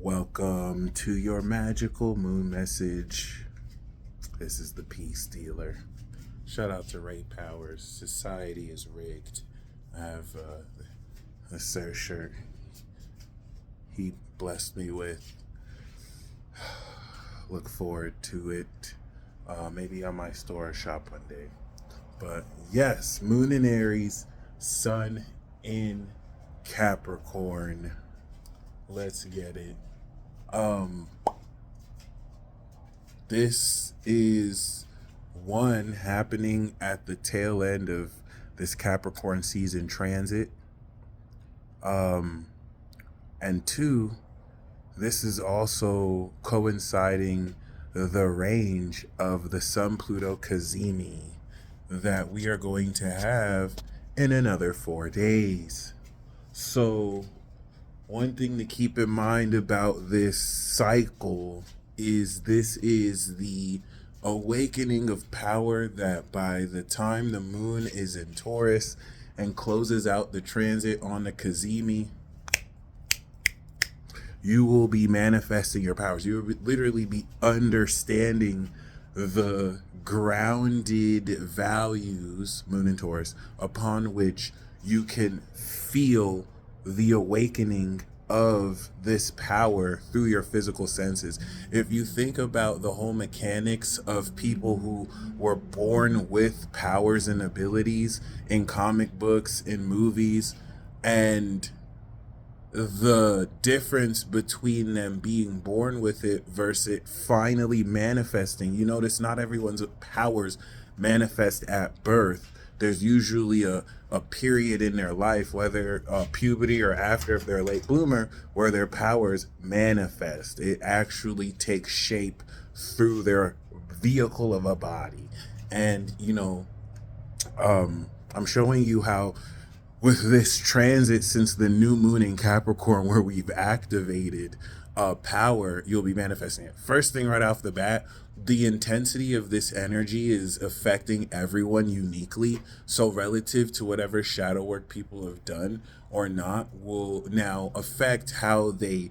Welcome to your magical moon message. This is the Peace Dealer. Shout out to Ray Powers. Society is rigged. I have a Sir shirt he blessed me with. Look forward to it. Maybe I might store a shop one day. But yes, Moon in Aries, Sun in Capricorn. Let's get it. This is one happening at the tail end of this Capricorn season transit. And two, this is also coinciding the range of the Sun Pluto Cazimi that we are going to have in another 4 days. So one thing to keep in mind about this cycle is this is the awakening of power that by the time the moon is in Taurus and closes out the transit on the Cazimi, you will be manifesting your powers. You will literally be understanding the grounded values, moon in Taurus, upon which you can feel the awakening of this power through your physical senses. If you think about the whole mechanics of people who were born with powers and abilities in comic books, in movies, and the difference between them being born with it versus it finally manifesting, you notice not everyone's powers manifest at birth. There's usually a period in their life, whether puberty or after, if they're a late bloomer, where their powers manifest. It actually takes shape through their vehicle of a body. And, I'm showing you how with this transit, since the new moon in Capricorn, where we've activated power, you'll be manifesting it. First thing right off the bat, the intensity of this energy is affecting everyone uniquely. So relative to whatever shadow work people have done or not will now affect how they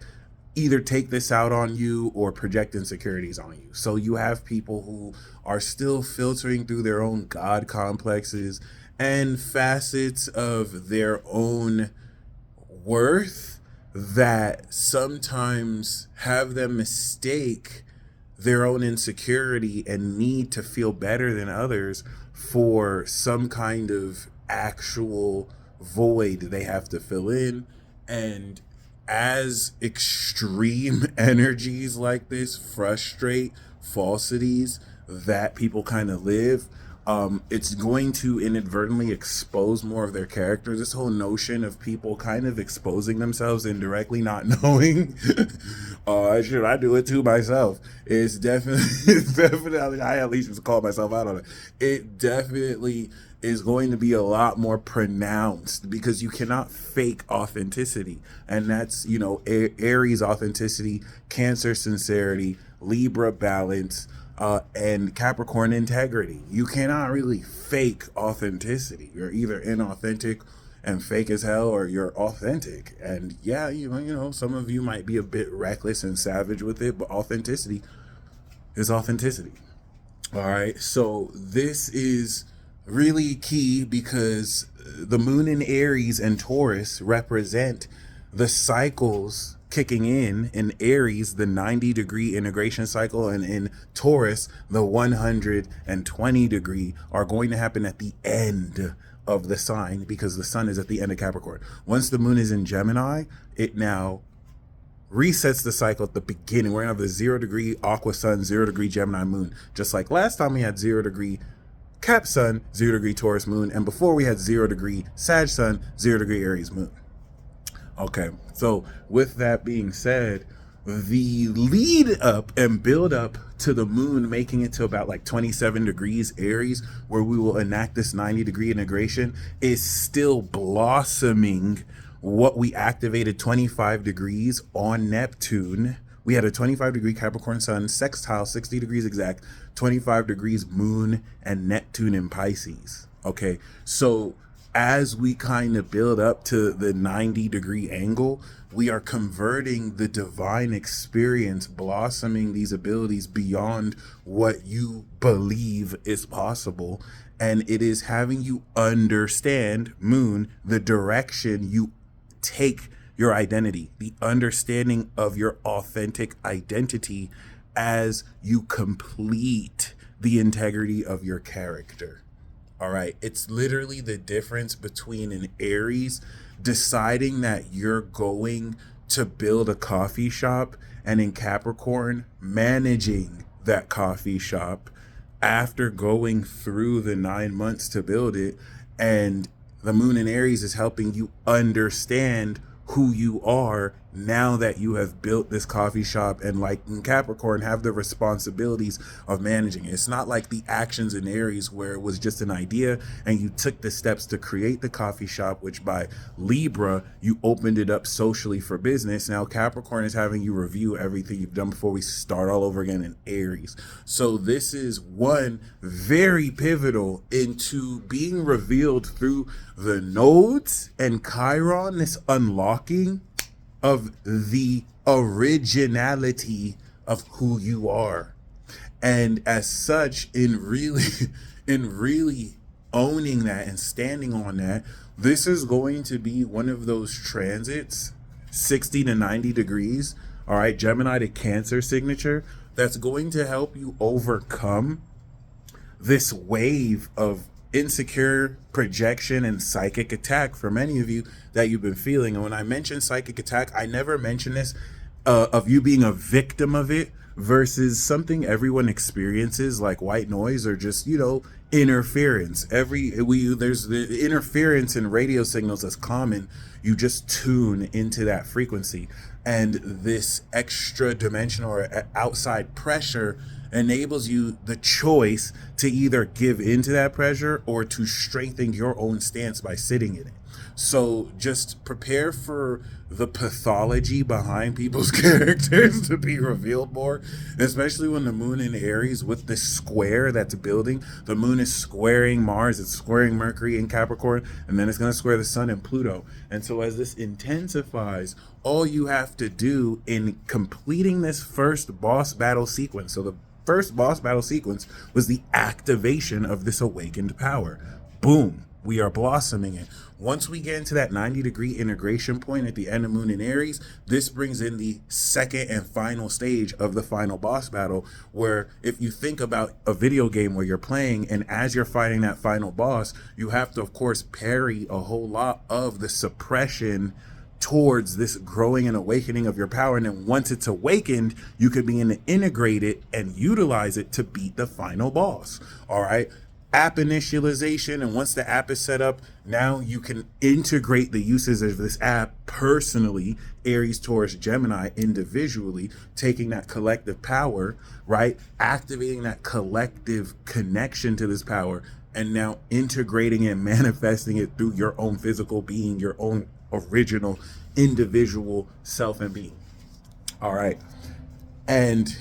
either take this out on you or project insecurities on you. So you have people who are still filtering through their own God complexes and facets of their own worth that sometimes have them mistake their own insecurity and need to feel better than others for some kind of actual void they have to fill in. And as extreme energies like this frustrate falsities that people kind of live, it's going to inadvertently expose more of their characters. This whole notion of people kind of exposing themselves indirectly, not knowing. I do it too myself. It's definitely, I at least just call myself out on it. It definitely is going to be a lot more pronounced because you cannot fake authenticity. And that's, Aries authenticity, Cancer sincerity, Libra balance, and Capricorn integrity. You cannot really fake authenticity. You're either inauthentic and fake as hell, or you're authentic. And yeah, some of you might be a bit reckless and savage with it, but authenticity is authenticity. All right. So this is really key because the moon in Aries and Taurus represent the cycles kicking in Aries, the 90-degree integration cycle, and in Taurus, the 120-degree are going to happen at the end of the sign because the sun is at the end of Capricorn. Once the moon is in Gemini, it now resets the cycle at the beginning. We're gonna have the 0-degree Aqua Sun, 0-degree Gemini moon, just like last time we had 0-degree Cap Sun, 0-degree Taurus moon, and before we had 0-degree Sag Sun, 0-degree Aries moon. Okay, so with that being said, the lead up and build up to the moon making it to about like 27 degrees Aries, where we will enact this 90-degree integration, is still blossoming what we activated 25 degrees on Neptune. We had a 25-degree Capricorn sun sextile, 60 degrees exact, 25 degrees moon and Neptune in Pisces. Okay, so as we kind of build up to the 90-degree angle, we are converting the divine experience, blossoming these abilities beyond what you believe is possible. And it is having you understand, Moon, the direction you take your identity, the understanding of your authentic identity as you complete the integrity of your character. All right. It's literally the difference between an Aries deciding that you're going to build a coffee shop and in Capricorn managing that coffee shop after going through the 9 months to build it. And the moon in Aries is helping you understand who you are now that you have built this coffee shop, and like in Capricorn have the responsibilities of managing it. It's not like the actions in Aries where it was just an idea and you took the steps to create the coffee shop, which by Libra you opened it up socially for business. Now Capricorn is having you review everything you've done before we start all over again in Aries. So this is one very pivotal into being revealed through the nodes and Chiron, this unlocking of the originality of who you are. And as such, in really owning that and standing on that, this is going to be one of those transits, 60 to 90 degrees, all right, Gemini to Cancer signature, that's going to help you overcome this wave of insecure projection and psychic attack for many of you that you've been feeling. And when I mention psychic attack, I never mention this of you being a victim of it versus something everyone experiences, like white noise or just, interference. There's the interference in radio signals that's common. You just tune into that frequency, and this extra dimensional or outside pressure enables you the choice to either give into that pressure or to strengthen your own stance by sitting in it. So just prepare for the pathology behind people's characters to be revealed more, especially when the moon in Aries with this square that's building. The moon is squaring Mars, it's squaring Mercury in Capricorn, and then it's going to square the sun in Pluto. And so as this intensifies, all you have to do in completing this first boss battle sequence, so the first boss battle sequence was the activation of this awakened power. Boom, we are blossoming it. Once we get into that 90-degree integration point at the end of moon in Aries, this brings in the second and final stage of the final boss battle, where if you think about a video game where you're playing and as you're fighting that final boss, you have to, of course, parry a whole lot of the suppression towards this growing and awakening of your power. And then once it's awakened, you could begin to integrate it and utilize it to beat the final boss. All right. App initialization. And once the app is set up, now you can integrate the uses of this app personally, Aries, Taurus, Gemini, individually, taking that collective power, right? Activating that collective connection to this power, and now integrating it, manifesting it through your own physical being, your own original individual self and being. All right. And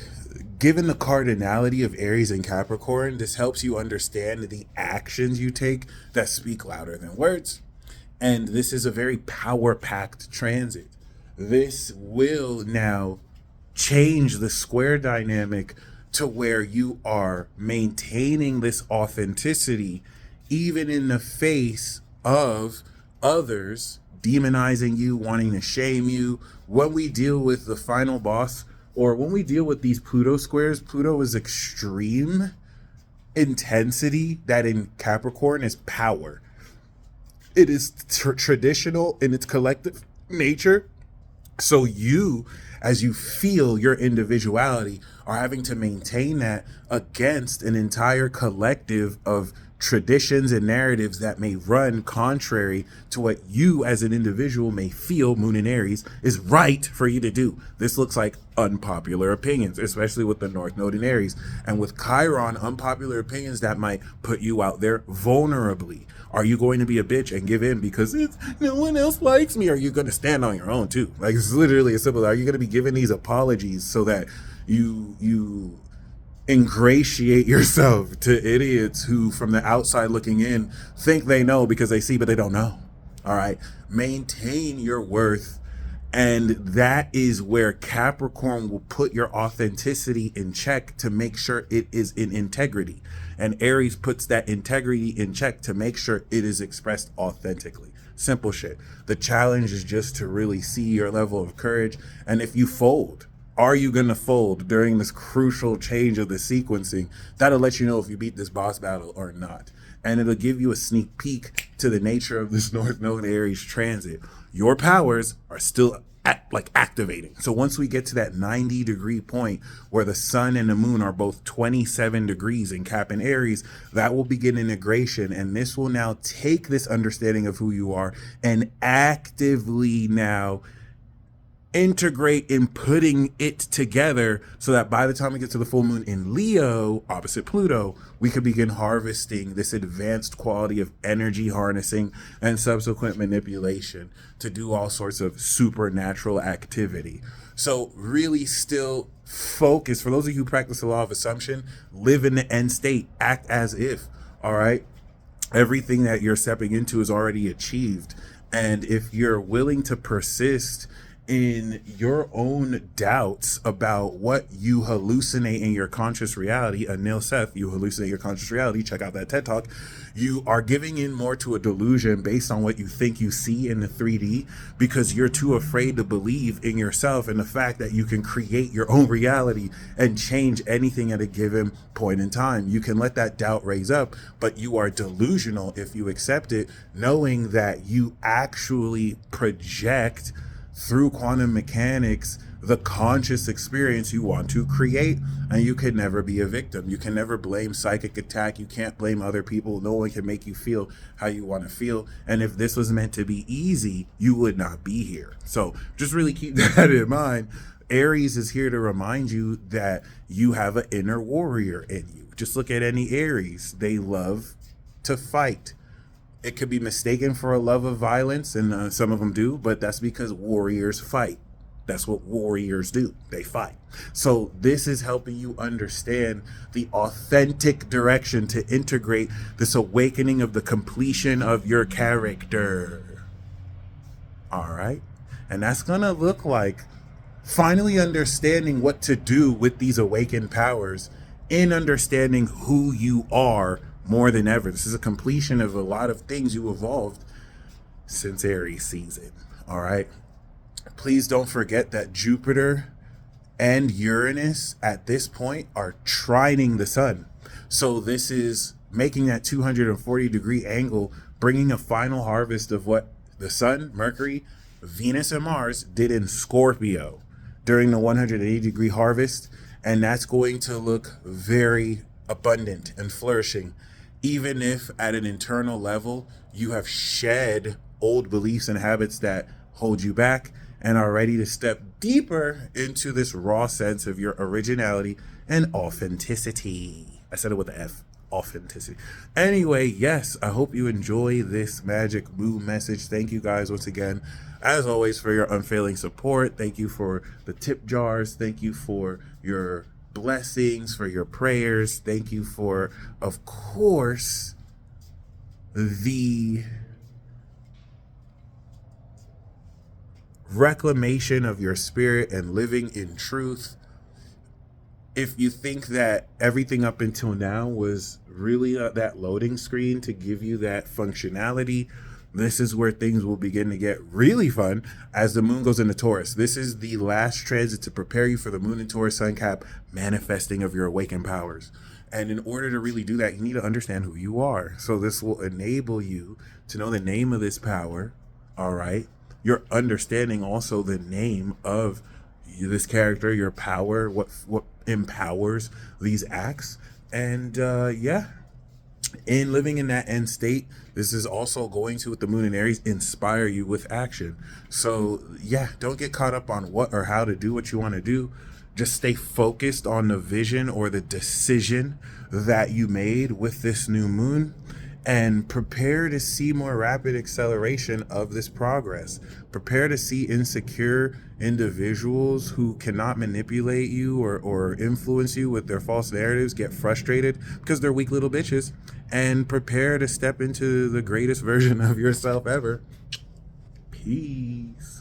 given the cardinality of Aries and Capricorn, this helps you understand the actions you take that speak louder than words. And this is a very power-packed transit. This will now change the square dynamic to where you are maintaining this authenticity even in the face of others demonizing you, wanting to shame you. When we deal with the final boss, or when we deal with these Pluto squares, Pluto is extreme intensity that in Capricorn is power. It is traditional in its collective nature. So you, as you feel your individuality, are having to maintain that against an entire collective of traditions and narratives that may run contrary to what you as an individual may feel, moon in Aries, is right for you to do. This looks like unpopular opinions, especially with the North Node in Aries. And with Chiron, unpopular opinions that might put you out there vulnerably. Are you going to be a bitch and give in because no one else likes me? Are you going to stand on your own too? Like, it's literally as simple. Are you going to be giving these apologies so that you ingratiate yourself to idiots who, from the outside looking in, think they know because they see, but they don't know. All right. Maintain your worth. And that is where Capricorn will put your authenticity in check to make sure it is in integrity. And Aries puts that integrity in check to make sure it is expressed authentically. Simple shit. The challenge is just to really see your level of courage. And if you fold, are you going to fold during this crucial change of the sequencing? That'll let you know if you beat this boss battle or not. And it'll give you a sneak peek to the nature of this North Node Aries transit. Your powers are still activating. So once we get to that 90-degree point where the sun and the moon are both 27 degrees in Cap and Aries, that will begin integration. And this will now take this understanding of who you are and actively now integrate in putting it together so that by the time we get to the full moon in Leo, opposite Pluto, we could begin harvesting this advanced quality of energy harnessing and subsequent manipulation to do all sorts of supernatural activity. So really still focus. For those of you who practice the law of assumption, live in the end state, act as if, all right? Everything that you're stepping into is already achieved. And if you're willing to persist in your own doubts about what you hallucinate in your conscious reality, Anil Seth, you hallucinate your conscious reality, check out that TED Talk, you are giving in more to a delusion based on what you think you see in the 3D because you're too afraid to believe in yourself and the fact that you can create your own reality and change anything at a given point in time. You can let that doubt raise up, but you are delusional if you accept it, knowing that you actually project through quantum mechanics the conscious experience you want to create, and you can never be a victim. You can never blame psychic attack. You can't blame other people. No one can make you feel how you want to feel. And if this was meant to be easy, you would not be here. So just really keep that in mind. Aries is here to remind you that you have an inner warrior in you. Just look at any Aries. They love to fight. It could be mistaken for a love of violence, and some of them do, but that's because warriors fight. That's what warriors do. They fight. So this is helping you understand the authentic direction to integrate this awakening of the completion of your character. All right? And that's going to look like finally understanding what to do with these awakened powers in understanding who you are more than ever. This is a completion of a lot of things you evolved since Aries season. All right. Please don't forget that Jupiter and Uranus at this point are trining the sun. So this is making that 240-degree angle, bringing a final harvest of what the sun, Mercury, Venus, and Mars did in Scorpio during the 180-degree harvest. And that's going to look very abundant and flourishing, even if at an internal level you have shed old beliefs and habits that hold you back and are ready to step deeper into this raw sense of your originality and authenticity. I said it with an F, authenticity. Anyway, yes, I hope you enjoy this magic moon message. Thank you guys once again, as always, for your unfailing support. Thank you for the tip jars. Thank you for your blessings, for your prayers. Thank you for, of course, the reclamation of your spirit and living in truth. If you think that everything up until now was really that loading screen to give you that functionality, this is where things will begin to get really fun as the moon goes into Taurus. This is the last transit to prepare you for the moon in Taurus sun cap manifesting of your awakened powers. And in order to really do that, you need to understand who you are. So this will enable you to know the name of this power, all right? You're understanding also the name of this character, your power, what empowers these acts. And in living in that end state, this is also going to, with the moon in Aries, inspire you with action. So don't get caught up on what or how to do what you want to do. Just stay focused on the vision or the decision that you made with this new moon, and prepare to see more rapid acceleration of this progress. Prepare to see insecure individuals who cannot manipulate you or influence you with their false narratives get frustrated because they're weak little bitches, and prepare to step into the greatest version of yourself ever. Peace.